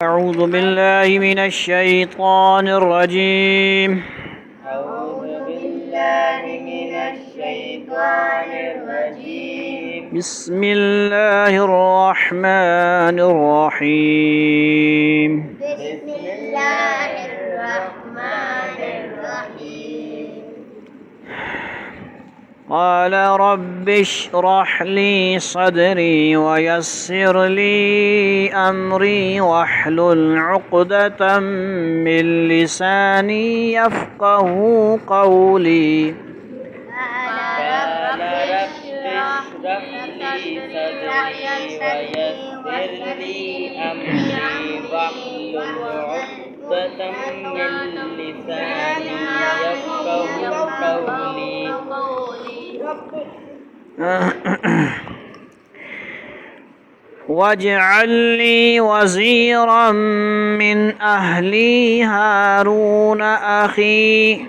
أعوذ بالله من الشيطان الرجيم. أعوذ بالله من الشيطان الرجيم. بسم الله الرحمن الرحيم. بسم الله الرحمن الرحيم. قال رب اشرح لي صدري ويسر لي أمري واحلل عقدة من لساني يفقه قولي. قال رب اشرح لي صدري ويسر لي أمري واحلل عقدة من لساني يفقه قولي. واجعل لي وزيرا من أهلي هارون أخي.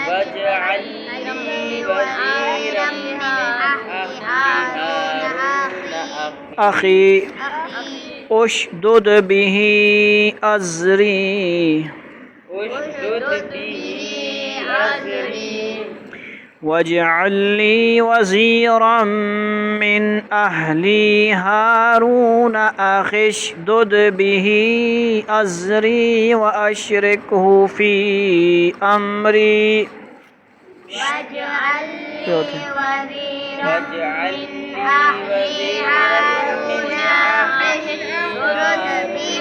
واجعل لي وزيرا من أخي أشدد به أزري. واجعل لي وزيرا من أهلي هارون أخي اشدد به أزري وأشركه في أمري. واجعل لي وزيرا من أهلي هارون أخي اشدد به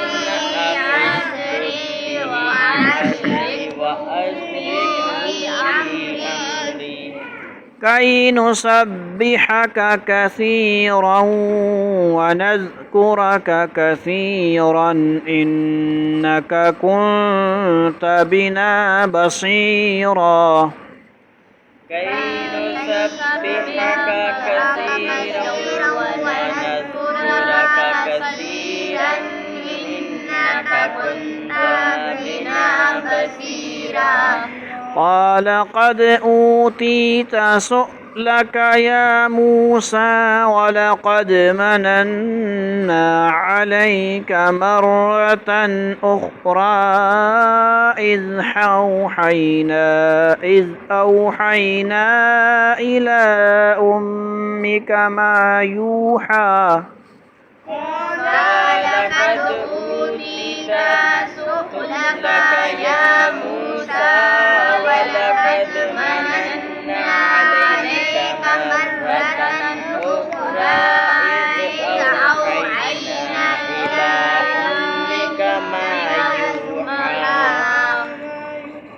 أزري وأشركه في أمري كي نسبحك كثيرا ونذكرك كثيرا إنك كنت بنا بصيرا. كي نسبحك كثيرا ونذكرك كثيرا إنك كنت بنا بصيرا. قال قد أوتيت سؤلك يا موسى ولقد مننا عليك مرة أخرى إذ أوحينا إلى أمك ما يوحى. قال قد أوتيت سؤلك يا موسى ولقد مننا عليك مرة أخرى إذ أوحينا إلى أمك ما يوحى.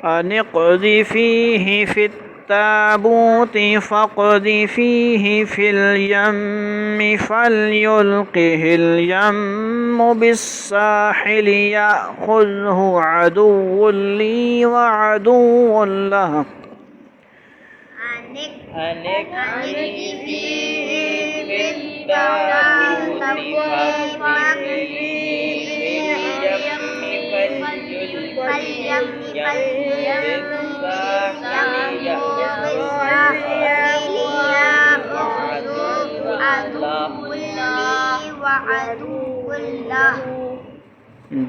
أن اقذفيه في التابوت فاقذفيه في اليم فليلقه اليم بالساحل يأخذه عدو لي وعدو له. أن اقذفيه في التابوت فاقذفيه في اليم فليلقه اليم بالساحل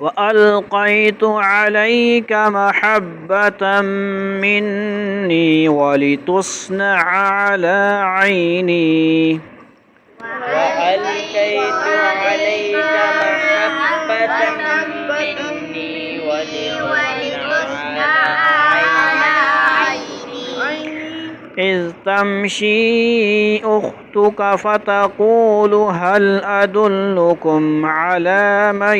وألقيت عليك محبة مني ولتصنع على عيني. وألقيت عليك محبة مني ولتصنع على عيني. إذ تمشي أختك فتقول هل أدلكم على من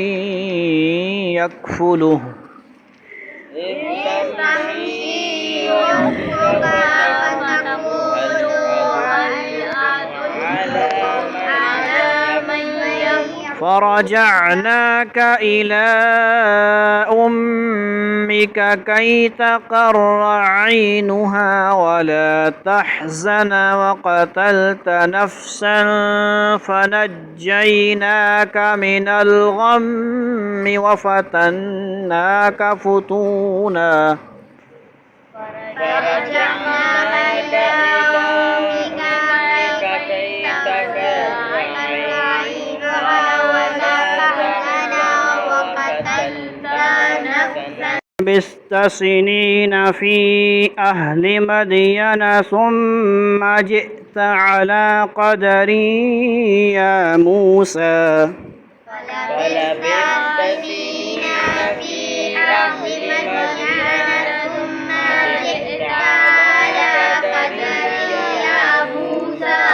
يكفله. إذ تمشي أختك فتقول هل أدلكم على من يكفله. فرجعناك إلى أمك ذلك كي تقر عينها ولا تحزن وقتلت نفسا فنجيناك من الغم وفتناك فتونا فرجعناك إلى أمك كي تقر عينها ولا تحزن وقتلت نفسا 5 سنين في أهل مدين ثم جئت على قدري يا موسى فلبثت سنين في أهل مدين ثم جئت على قدري يا موسى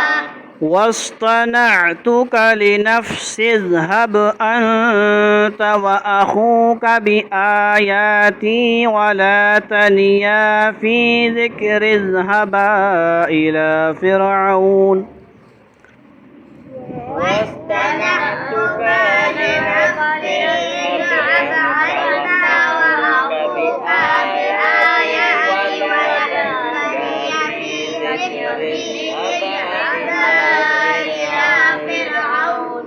واصطنعتك لنفسي اذهب أنت وأخوك بآياتي ولا تنيا في ذكر اذهبا إلى فرعون واصطنعتك لنفسي اذهب أنت وأخوك بآياتي ولا تنيا في ذكري اذهبا إلى فرعون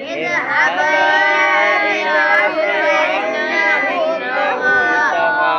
اذهبا إلى فرعون إنه طغى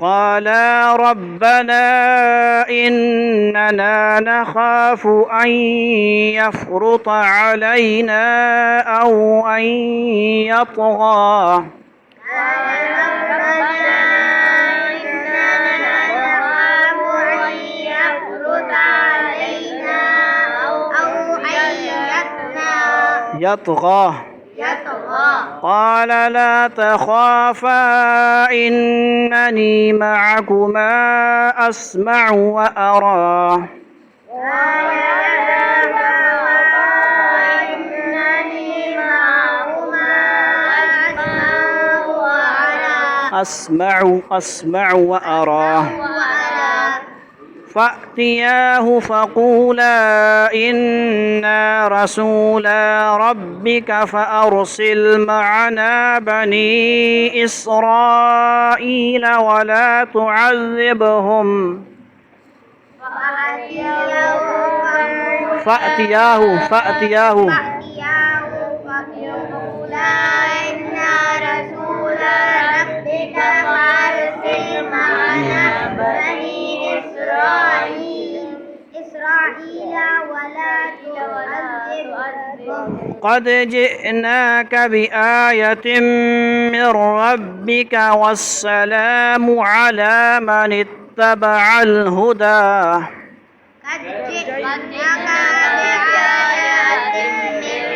قالا ربنا إننا نخاف أن يفرط علينا أو أن يطغى يطغى قال لا تخافا إنني معكما أسمع وأرى أسمع وأرى فأتياه فقولا إنا رسولا ربك فأرسل معنا بني إسرائيل ولا تعذبهم فأتياه فقولا إنا رسول ربك فأرسل معنا بني إسرائيل ولا تعذبهم قد جئناك بآية من ربك والسلام على من اتبع الهدى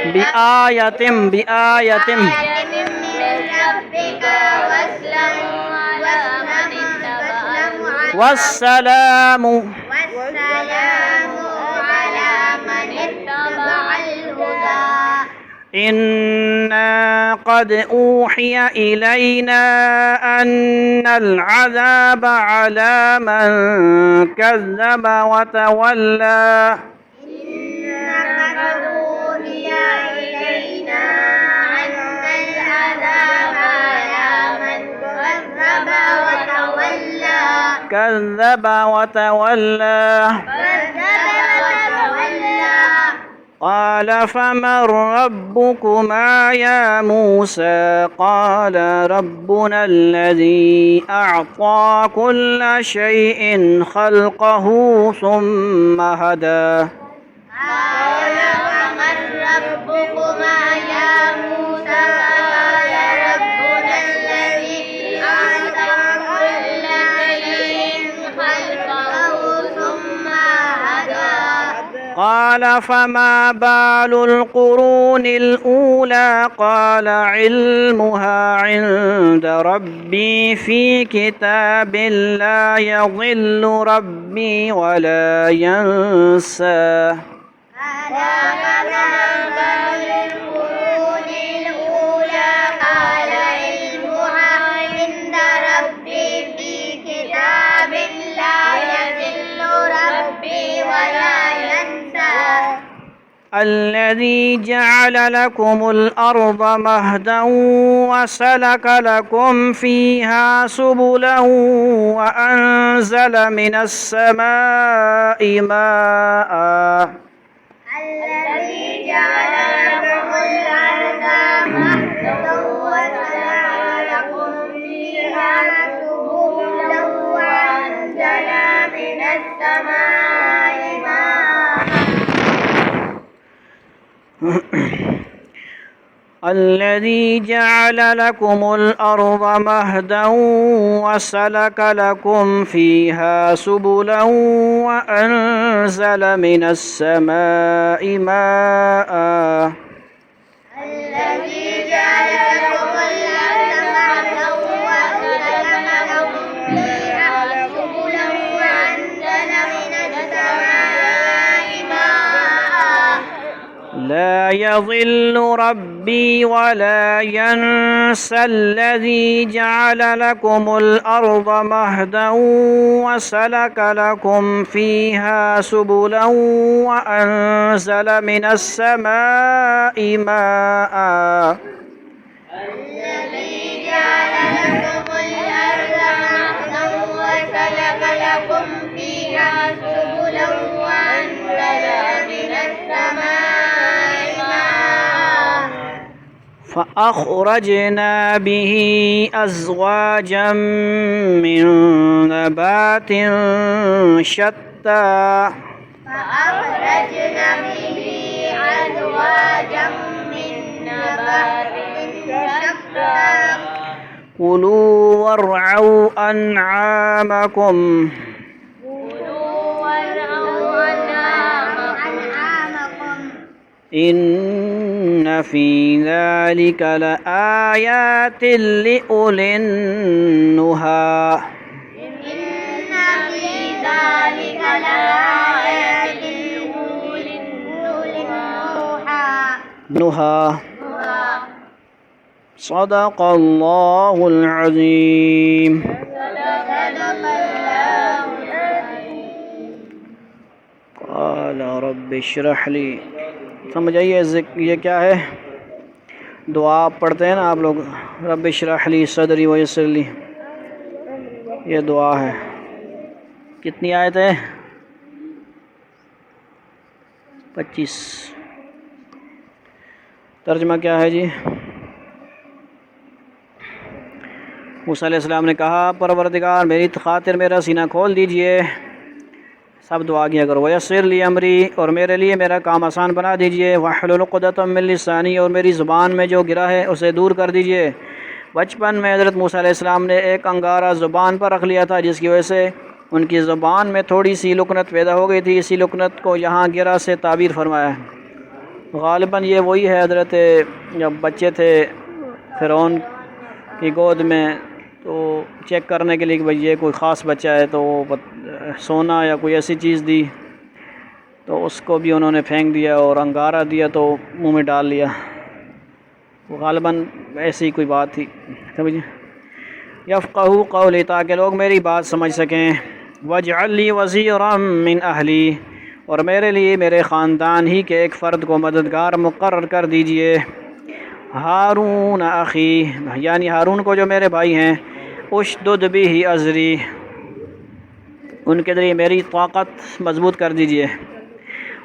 بآية من ربك والسلام على من اتبع الهدى إنا قد أوحي إلينا أن العذاب على من كذب وتولى كذب وتولى قال فمن ربكما يا موسى قال ربنا الذي أعطى كل شيء خلقه ثم هدى قال فمن ربكما يا موسى قال قال فما بال القرون الأولى قال علمها عند ربي في كتاب لا يضل ربي ولا ينسى الذي جعل لكم الأرض مهدا وسلك لكم فيها سبلا وأنزل من السماء ماء الذي جعل لكم الأرض مهدا وسلك لكم فيها سبلا وأنزل من السماء ماء الذي جعل لكم الأرض مهدا وسلك لكم فيها سبلا وأنزل من السماء ماء الذي جعل لكم الأرض مهدا وسلك لكم فيها سبلا وأنزل من السماء ماء لا يضل ربي ولا ينسى الذي جعل لكم الأرض مهدا وسلك لكم فيها سبلا وأنزل من السماء ماء الذي جعل لكم الأرض مهدا وسلك لكم فيها سبلا وأنزل من السماء ماء فأخرجنا به أزواجا من نبات شتى فأخرجنا به أزواجا من نبات شتى كلوا وارعوا أنعامكم كلوا وارعوا أنعامكم إن في ذلك لآيات لأولي النهى إن في ذلك لآيات لأولي النهى صدق الله العظيم. قال رب اشرح لی. سمجھ آئیے یہ کیا ہے؟ دعا آپ پڑھتے ہیں نا آپ لوگ، رب اشرح لی صدری ویسر لی، یہ دعا ہے. کتنی آیت ہے؟ 25. ترجمہ کیا ہے جی؟ موسیٰ علیہ السلام نے کہا پروردگار میری خاطر میرا سینہ کھول دیجئے. سب دعا کیا کرو. ویسر لی امری، اور میرے لیے میرا کام آسان بنا دیجئے. واحلل عقدۃ من لسانی، اور میری زبان میں جو گرا ہے اسے دور کر دیجئے. بچپن میں حضرت موسیٰ علیہ السلام نے ایک انگارہ زبان پر رکھ لیا تھا، جس کی وجہ سے ان کی زبان میں تھوڑی سی لکنت پیدا ہو گئی تھی. اسی لکنت کو یہاں گرا سے تعبیر فرمایا ہے. غالباً یہ وہی ہے حضرت جب بچے تھے فرعون کی گود میں، تو چیک کرنے کے لیے کہ بھئی یہ کوئی خاص بچہ ہے، تو وہ سونا یا کوئی ایسی چیز دی تو اس کو بھی انہوں نے پھینک دیا اور انگارہ دیا تو منہ میں ڈال لیا. وہ غالباً ایسی کوئی بات تھی. سمجھے؟ یفقہوا قولی، تاکہ لوگ میری بات سمجھ سکیں. واجعل لی وزیرا من اہلی، اور میرے لیے میرے خاندان ہی کے ایک فرد کو مددگار مقرر کر دیجئے. ہارون اخی، یعنی ہارون کو جو میرے بھائی ہیں. اشدد بہ ازری، ان کے ذریعے میری طاقت مضبوط کر دیجئے.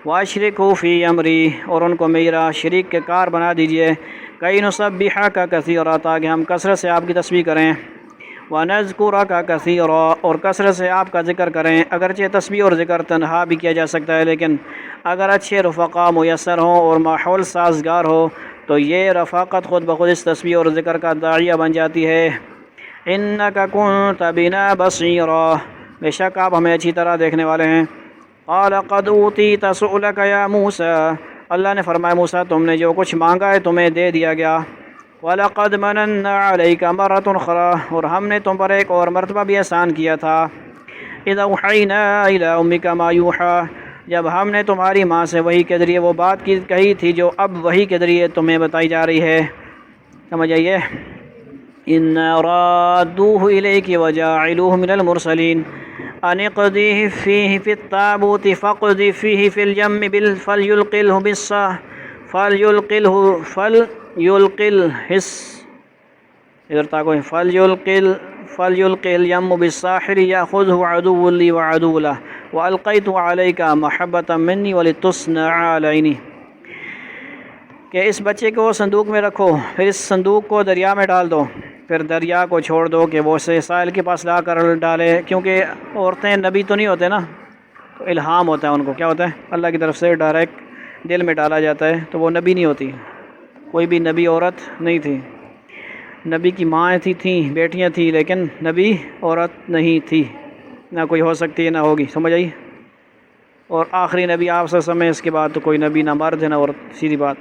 واشرکہ فی امری، اور ان کو میرا شریک کے کار بنا دیجئے. کئی نسبحک کثیرا، تاکہ ہم کثرت سے آپ کی تسبیح کریں. ونذکرک کثیرا، اور کثرت سے آپ کا ذکر کریں. اگرچہ تسبیح اور ذکر تنہا بھی کیا جا سکتا ہے، لیکن اگر اچھے رفقا میسر ہوں اور ماحول سازگار ہو تو یہ رفاقت خود بخود اس تسبیح اور ذکر کا داعیہ بن جاتی ہے. انک کنت بنا بصیرا، بے شک آپ ہمیں اچھی طرح دیکھنے والے ہیں. قال قد اوتیت سؤلک یا موسیٰ، اللہ نے فرمایا موسیٰ تم نے جو کچھ مانگا ہے تمہیں دے دیا گیا۔ وَلَقَدْ مَنَنَّا عَلَيْكَ مَرَّةٌ أُخْرَىٰ، اور ہم نے تم پر ایک اور مرتبہ بھی احسان کیا تھا۔ اِذْ أَوْحَيْنَا إِلَىٰ أُمِّكَ مَا يُوحَىٰ، جب ہم نے تمہاری ماں سے وحی کے ذریعے وہ بات کہی تھی جو اب وحی کے ذریعے تمہیں بتائی جا رہی ہے۔ سمجھ آئیے؟ إِنَّا رَادُّوهُ إِلَيْكِ وَجَاعِلُوهُ مِنَ الْمُرْسَلِينَ أَنِ اقْذِفْهُ فِيهِ فِي التَّابُوتِ فَاقْذِفْ فِيهِ فِي الْيَمِّ فَلْيُلْقِهِ الْيَمُّ بِالسَّاحِلِ يَأْخُذْهُ عَدُوٌّ لِّي وَعَدُوٌّ لَهُ وَأَلْقَيْتُ عَلَيْكَ مَحَبَّةً مِّنِّي وَلِتُصْنَعَ عَلَىٰ عَيْنِي، کہ اس بچے کو صندوق میں رکھو، پھر اس صندوق کو دریا میں ڈال دو، پھر دریا کو چھوڑ دو کہ وہ اسے ساحل کے پاس لا کر ڈالے، کیونکہ عورتیں نبی تو نہیں ہوتے نا، تو الہام ہوتا ہے ان کو، کیا ہوتا ہے اللہ کی طرف سے ڈائریکٹ دل میں ڈالا جاتا ہے، تو وہ نبی نہیں ہوتی، کوئی بھی نبی عورت نہیں تھی، نبی کی ماں تھیں بیٹیاں تھیں، لیکن نبی عورت نہیں تھی، نہ کوئی ہو سکتی ہے نہ ہوگی، سمجھ آئی؟ اور آخری نبی آپ سے سمے، اس کے بعد تو کوئی نبی نہ مرد ہے نہ عورت، سیدھی بات۔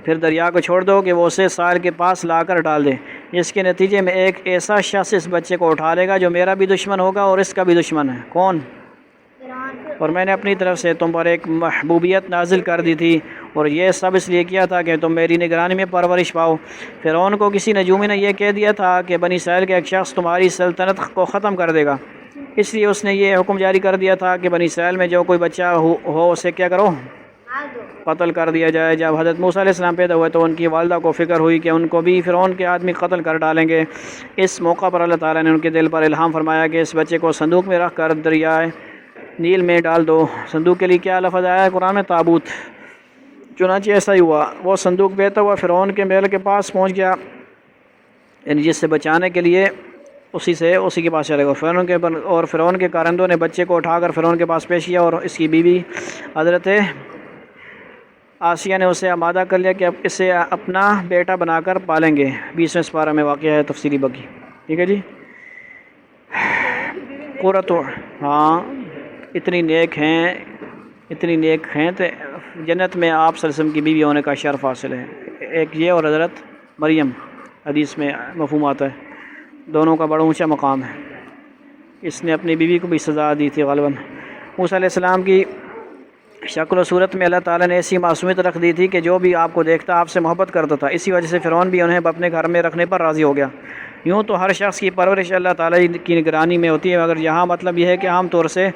پھر دریا کو چھوڑ دو کہ وہ اسے ساحل کے پاس لا کر ڈال دے، جس کے نتیجے میں ایک ایسا شخص اس بچے کو اٹھا لے گا جو میرا بھی دشمن ہوگا اور اس کا بھی دشمن ہے۔ کون؟ اور میں نے اپنی طرف سے تم پر ایک محبوبیت نازل کر دی تھی، اور یہ سب اس لیے کیا تھا کہ تم میری نگرانی میں پرورش پاؤ۔ فرعون کو کسی نجومی نے یہ کہہ دیا تھا کہ بنی اسرائیل کا ایک شخص تمہاری سلطنت کو ختم کر دے گا، اس لیے اس نے یہ حکم جاری کر دیا تھا کہ بنی اسرائیل میں جو کوئی بچہ ہو اسے کیا کرو؟ قتل کر دیا جائے۔ جب حضرت موسیٰ علیہ السلام پیدا ہوئے تو ان کی والدہ کو فکر ہوئی کہ ان کو بھی فرعون کے آدمی قتل کر ڈالیں گے۔ اس موقع پر اللہ تعالیٰ نے ان کے دل پر الہام فرمایا کہ اس بچے کو صندوق میں رکھ کر دریائے نیل میں ڈال دو۔ صندوق کے لیے کیا لفظ آیا ہے قرآن میں؟ تابوت۔ چنانچہ ایسا ہی ہوا، وہ صندوق بہتا ہوا فرعون کے محل کے پاس پہنچ گیا، یعنی جس سے بچانے کے لیے اسی کے پاس چلے گا۔ اور فرعون کے کارندوں نے بچے کو اٹھا کر فرعون کے پاس پیش کیا، اور اس کی بیوی حضرت آسیہ نے اسے آمادہ کر لیا کہ اب اسے اپنا بیٹا بنا کر پالیں گے۔ 20ویں سپارہ میں واقعہ ہے تفصیلی بقی، ٹھیک ہے جی۔ قرۃ، ہاں اتنی نیک ہیں تو جنت میں آپ صلی اللہ علیہ وسلم کی بیوی ہونے کا شرف حاصل ہے۔ ایک یہ اور حضرت مریم، حدیث میں مفہوم آتا ہے، دونوں کا بڑا اونچا مقام ہے۔ اس نے اپنی بیوی کو بھی سزا دی تھی غالباً۔ موسیٰ علیہ السلام کی شکل و صورت میں اللہ تعالیٰ نے ایسی معصومیت رکھ دی تھی کہ جو بھی آپ کو دیکھتا آپ سے محبت کرتا تھا، اسی وجہ سے فرعون بھی انہیں اپنے گھر میں رکھنے پر راضی ہو گیا۔ یوں تو ہر شخص کی پرورش اللہ تعالیٰ کی نگرانی میں ہوتی ہے، مگر یہاں مطلب یہ ہے کہ عام طور سے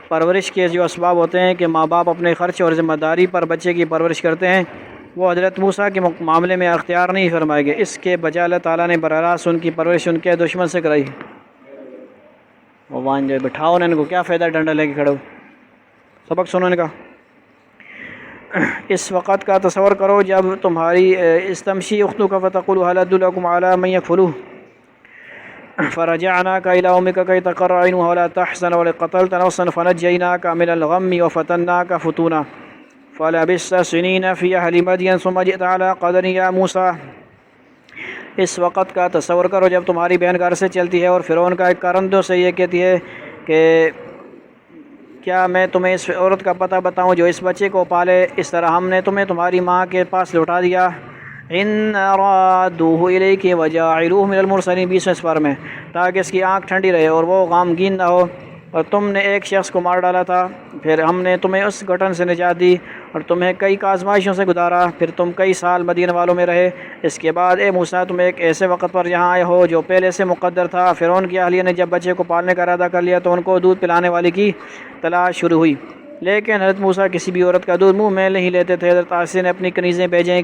پرورش کے جو اسباب ہوتے ہیں کہ ماں باپ اپنے خرچ اور ذمہ داری پر بچے کی پرورش کرتے ہیں، وہ حضرت موسیٰ کے معاملے میں اختیار نہیں فرمائے گئے، اس کے بجائے اللہ تعالیٰ نے براہ راست ان کی پرورش ان کے دشمن سے کرائی۔ وہ وہاں جو بٹھاؤ ان کو، کیا فائدہ ڈنڈا لے کے کھڑے ہو، سبق سنو ان کا۔ اس وقت کا تصور کرو جب تمہاری استمشی اختک فتقول هل ادلکم علی من یکفلوہ فرجعناک الی امک کی تقر عینها ولا تحزن ولقتلت نفسا فنجیناک من الغم وفتناک فتونا فلبثت سنین فی اہل مدین ثم جئت علی قدر یا موسیٰ۔ اس وقت کا تصور کرو جب تمہاری بہن گھر سے چلتی ہے اور فرعون کا ایک کارندوں سے یہ کہتی ہے کہ کیا میں تمہیں اس عورت کا پتہ بتاؤں جو اس بچے کو پالے، اس طرح ہم نے تمہیں تمہاری ماں کے پاس لوٹا دیا۔ ان رادوہ الیک وجاعلوہ من المرسلین، 20ویں سپارہ میں، تاکہ اس کی آنکھ ٹھنڈی رہے اور وہ غمگین نہ ہو، اور تم نے ایک شخص کو مار ڈالا تھا، پھر ہم نے تمہیں اس گھٹن سے نجات دی اور تمہیں کئی آزمائشوں سے گزارا، پھر تم کئی سال مدینہ والوں میں رہے۔ اس کے بعد اے موسیٰ تم ایک ایسے وقت پر یہاں آئے ہو جو پہلے سے مقدر تھا۔ فرعون کی اہلیہ نے جب بچے کو پالنے کا ارادہ کر لیا تو ان کو دودھ پلانے والی کی تلاش شروع ہوئی، لیکن حضرت موسیٰ کسی بھی عورت کا دودھ منہ میں نہیں لیتے تھے۔ حضرت آسیہ نے اپنی کنیزیں بھیجیں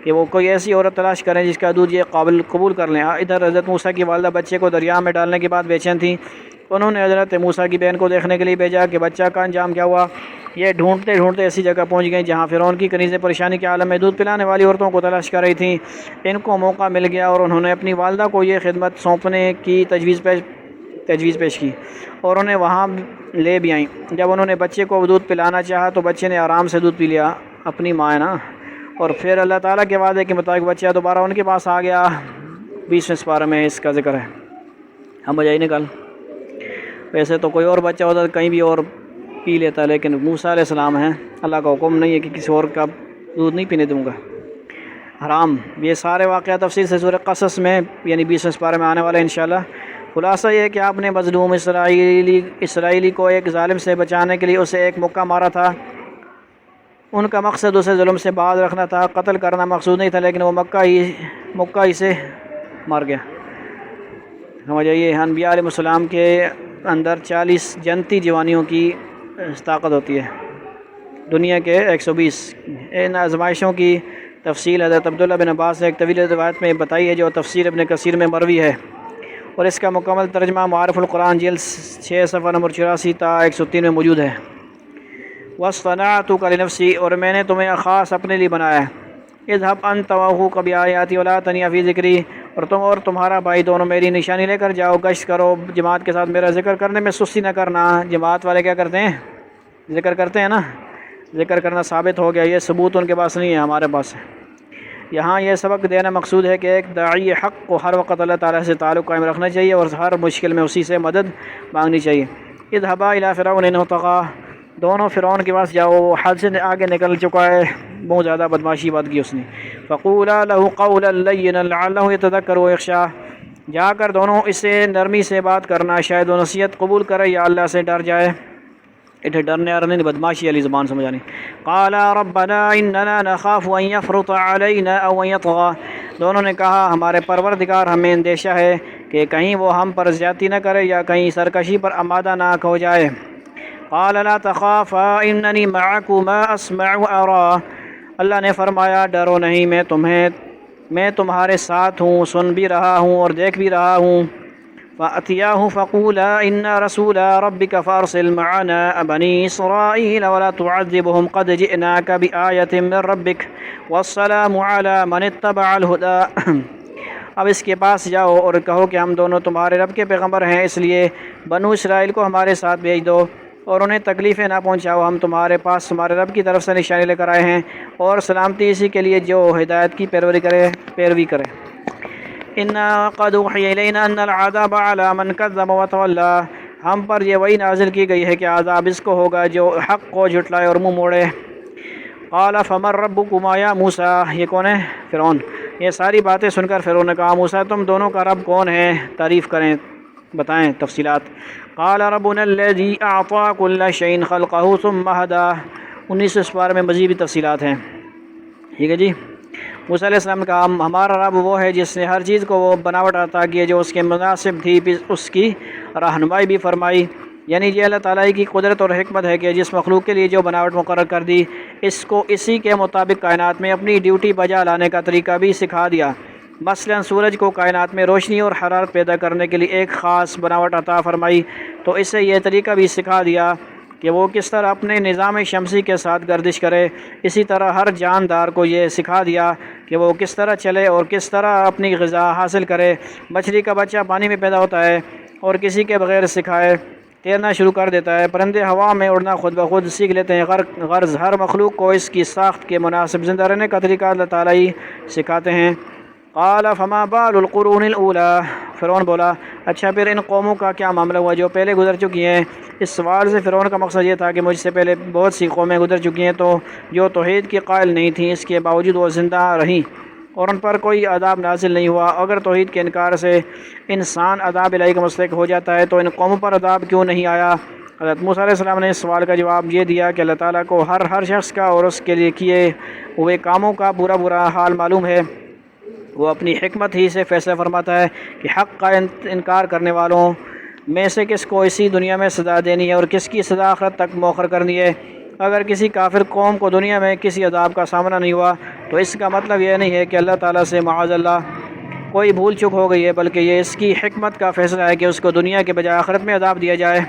کہ وہ کوئی ایسی عورت تلاش کریں جس کا دودھ یہ قبول کر لیں۔ ادھر حضرت موسیٰ کی والدہ بچے کو دریا میں ڈالنے کے بعد بے چین تھیں، انہوں نے حضرت موسیٰ کی بہن کو دیکھنے کے لیے بھیجا کہ بچہ کا انجام کیا ہوا۔ یہ ڈھونڈتے ڈھونڈتے ایسی جگہ پہنچ گئیں جہاں فرعون کی کنیزیں پریشانی کے عالم میں دودھ پلانے والی عورتوں کو تلاش کر رہی تھیں۔ ان کو موقع مل گیا اور انہوں نے اپنی والدہ کو یہ خدمت سونپنے کی تجویز پیش کی اور انہیں وہاں لے بھی آئیں۔ جب انہوں نے بچے کو دودھ پلانا چاہا تو بچے نے آرام سے دودھ پی لیا، اپنی ماں ہے نا، اور پھر اللہ تعالیٰ کے وعدے کے مطابق بچہ دوبارہ ان کے پاس آ گیا۔ 20ویں سپارہ میں اس کا ذکر ہے، ہم بجائی نکال۔ ویسے تو کوئی اور بچہ ہوتا کہیں بھی اور پی لیتا، لیکن موسیٰ علیہ السلام ہیں، اللہ کا حکم نہیں ہے کہ کسی اور کا دودھ نہیں پینے دوں گا، حرام۔ یہ سارے واقعات تفصیل سے سورہ قصص میں یعنی 20 پارے میں آنے والا ہے انشاءاللہ۔ خلاصہ یہ ہے کہ آپ نے مظلوم اسرائیلی کو ایک ظالم سے بچانے کے لیے اسے ایک مکہ مارا تھا۔ ان کا مقصد اسے ظلم سے باز رکھنا تھا، قتل کرنا مقصود نہیں تھا، لیکن وہ مکہ ہی سے مار گیا۔ سمجھ آئیے، انبیاء علیہ السلام کے اندر 40 جنتی جوانیوں کی طاقت ہوتی ہے، دنیا کے 120۔ ان آزمائشوں کی تفصیل حضرت عبداللہ بن عباس نے ایک طویل روایت میں بتائی ہے، جو تفسیر ابن کثیر میں مروی ہے، اور اس کا مکمل ترجمہ معارف القرآن جلد 6 صفحہ نمبر 84 تا 103 میں موجود ہے۔ وَاصْطَنَعْتُكَ لِنَفْسِي، اور میں نے تمہیں خاص اپنے لیے بنایا ہے۔ اذهب انت واخوك بآیاتی ولا تنیا فی ذکری، اور تم اور تمہارا بھائی دونوں میری نشانی لے کر جاؤ، گشت کرو، جماعت کے ساتھ میرا ذکر کرنے میں سستی نہ کرنا۔ جماعت والے کیا کرتے ہیں؟ ذکر کرتے ہیں نا، ذکر کرنا ثابت ہو گیا، یہ ثبوت ان کے پاس نہیں ہے، ہمارے پاس ہے۔ یہاں یہ سبق دینا مقصود ہے کہ ایک داعی حق کو ہر وقت اللہ تعالیٰ سے تعلق قائم رکھنا چاہیے اور ہر مشکل میں اسی سے مدد مانگنی چاہیے۔ اذهبا الى فرعون انه طغى، دونوں فرعون کے پاس جاؤ، وہ حد سے آگے نکل چکا ہے، بہت زیادہ بدماشی بات کی اس نے۔ فقولا له قولا لینا لعله يتذکر ويخشى، جا کر دونوں اسے نرمی سے بات کرنا، شاید وہ نصیحت قبول کرے یا اللہ سے ڈر جائے۔ اتنے ڈرنے اور نہیں، بدماشی والی زبان سمجھانی۔ قال ربنا اننا نخاف ان يفرط علينا او ان يطغى، دونوں نے کہا ہمارے پروردگار ہمیں اندیشہ ہے کہ کہیں وہ ہم پر زیادتی نہ کرے یا کہیں سرکشی پر آمادہ نہ ہو جائے۔ قال لا تخافا انني معكما اسمع وارى، اللہ نے فرمایا ڈرو نہیں، میں تمہارے ساتھ ہوں، سن بھی رہا ہوں اور دیکھ بھی رہا ہوں۔ فأتياه فقولا إنا رسول ربك فأرسل معنا بني إسرائيل ولا تعذبهم قد جئناك بآية من ربك والسلام على من اتبع الهدى، اب اس کے پاس جاؤ اور کہو کہ ہم دونوں تمہارے رب کے پیغمبر ہیں، اس لیے بنو اسرائیل کو ہمارے ساتھ بھیج دو اور انہیں تکلیفیں نہ پہنچاؤ، ہم تمہارے پاس تمہارے رب کی طرف سے نشانی لے کر آئے ہیں، اور سلامتی اسی کے لیے جو ہدایت کی پیروی کرے۔ انا قد اوحی الینا ان العذاب علی من کذب وتولی، ہم پر یہ وحی نازل کی گئی ہے کہ عذاب اس کو ہوگا جو حق کو جھٹلائے اور منہ موڑے۔ قال فمن ربکما یا موسیٰ، یہ کون ہے؟ فرعون۔ یہ ساری باتیں سن کر فرعون نے کہا موسیٰ تم دونوں کا رب کون ہے؟ تعریف کریں، بتائیں تفصیلات۔ قال ربنا الذی اعطى كل شيء خلقه ثم هدى، 19 پارے میں مزید بھی تفصیلات ہیں، ٹھیک ہے جی۔ موسیٰ علیہ السلام نے کہا ہمارا رب وہ ہے جس نے ہر چیز کو وہ بناوٹ عطا کی ہے جو اس کے مناسب تھی، اس کی رہنمائی بھی فرمائی، یعنی یہ اللہ تعالیٰ کی قدرت اور حکمت ہے کہ جس مخلوق کے لیے جو بناوٹ مقرر کر دی، اس کو اسی کے مطابق کائنات میں اپنی ڈیوٹی بجا لانے کا طریقہ بھی سکھا دیا۔ مثلا سورج کو کائنات میں روشنی اور حرارت پیدا کرنے کے لیے ایک خاص بناوٹ عطا فرمائی، تو اسے یہ طریقہ بھی سکھا دیا کہ وہ کس طرح اپنے نظام شمسی کے ساتھ گردش کرے۔ اسی طرح ہر جاندار کو یہ سکھا دیا کہ وہ کس طرح چلے اور کس طرح اپنی غذا حاصل کرے۔ مچھلی کا بچہ پانی میں پیدا ہوتا ہے اور کسی کے بغیر سکھائے تیرنا شروع کر دیتا ہے، پرندے ہوا میں اڑنا خود بخود سیکھ لیتے ہیں۔ غرض ہر مخلوق کو اس کی ساخت کے مناسب زندہ رہنے کا طریقہ اللہ تعالیٰ ہی سکھاتے ہیں۔ قال فما بال القرون الاولى، فرعون بولا اچھا پھر ان قوموں کا کیا معاملہ ہوا جو پہلے گزر چکی ہیں۔ اس سوال سے فرعون کا مقصد یہ تھا کہ مجھ سے پہلے بہت سی قومیں گزر چکی ہیں تو جو توحید کی قائل نہیں تھیں، اس کے باوجود وہ زندہ رہیں اور ان پر کوئی عذاب نازل نہیں ہوا۔ اگر توحید کے انکار سے انسان عذاب الہی کا مستحق ہو جاتا ہے تو ان قوموں پر عذاب کیوں نہیں آیا؟ حضرت موسیٰ علیہ السلام نے اس سوال کا جواب یہ دیا کہ اللہ تعالیٰ کو ہر شخص کا اور اس کے لیے کیے ہوئے کاموں کا برا حال معلوم ہے۔ وہ اپنی حکمت ہی سے فیصلہ فرماتا ہے کہ حق کا انکار کرنے والوں میں سے کس کو اسی دنیا میں سزا دینی ہے اور کس کی سزا آخرت تک مؤخر کرنی ہے۔ اگر کسی کافر قوم کو دنیا میں کسی عذاب کا سامنا نہیں ہوا تو اس کا مطلب یہ نہیں ہے کہ اللہ تعالیٰ سے معاذ اللہ کوئی بھول چک ہو گئی ہے، بلکہ یہ اس کی حکمت کا فیصلہ ہے کہ اس کو دنیا کے بجائے آخرت میں عذاب دیا جائے۔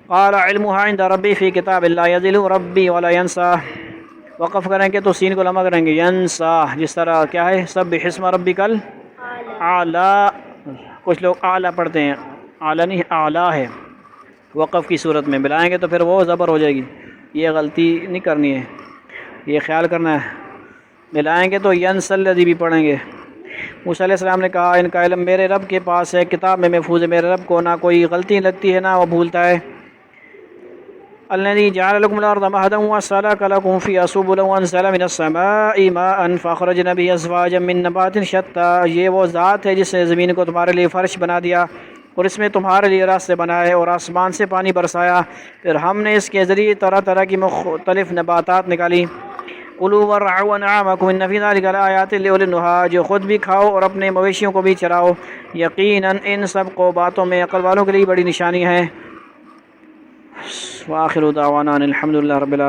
قال علمها عند ربی فی کتاب لا یضل ربی ولا ینسیٰ، وقف کریں گے تو سین کو لمبا کریں گے ینسیٰ، جس طرح کیا ہے سبح اسم ربک الاعلیٰ، کچھ لوگ اعلیٰ پڑھتے ہیں، اعلیٰ نہیں اعلیٰ ہے، وقف کی صورت میں ملائیں گے تو پھر وہ زبر ہو جائے گی، یہ غلطی نہیں کرنی ہے، یہ خیال کرنا ہے، ملائیں گے تو ینسیٰ الذی بھی پڑھیں گے۔ موسیٰ علیہ السلام نے کہا ان کا علم میرے رب کے پاس ہے، کتاب میں محفوظ ہے، میرے رب کو نہ کوئی غلطی لگتی ہے نہ وہ بھولتا ہے۔ الذي جعل لكم الأرض مهدا وسلك لكم فيها سبلا وأنزل من السماء ماء فأخرجنا به أزواجا من نبات شتى، یہ وہ ذات ہے جس نے زمین کو تمہارے لیے فرش بنا دیا اور اس میں تمہارے لیے راستے بنائے اور آسمان سے پانی برسایا، پھر ہم نے اس کے ذریعے طرح طرح کی مختلف نباتات نکالی۔ کلوا وارعوا انعامکم ان فی ذلک لآیات لأولی النہی، جو خود بھی کھاؤ اور اپنے مویشیوں کو بھی چراؤ، یقیناً ان سب کو باتوں میں عقل والوں کے لیے بڑی نشانی ہے۔ وآخر دعوانا الحمد للہ رب العالمین۔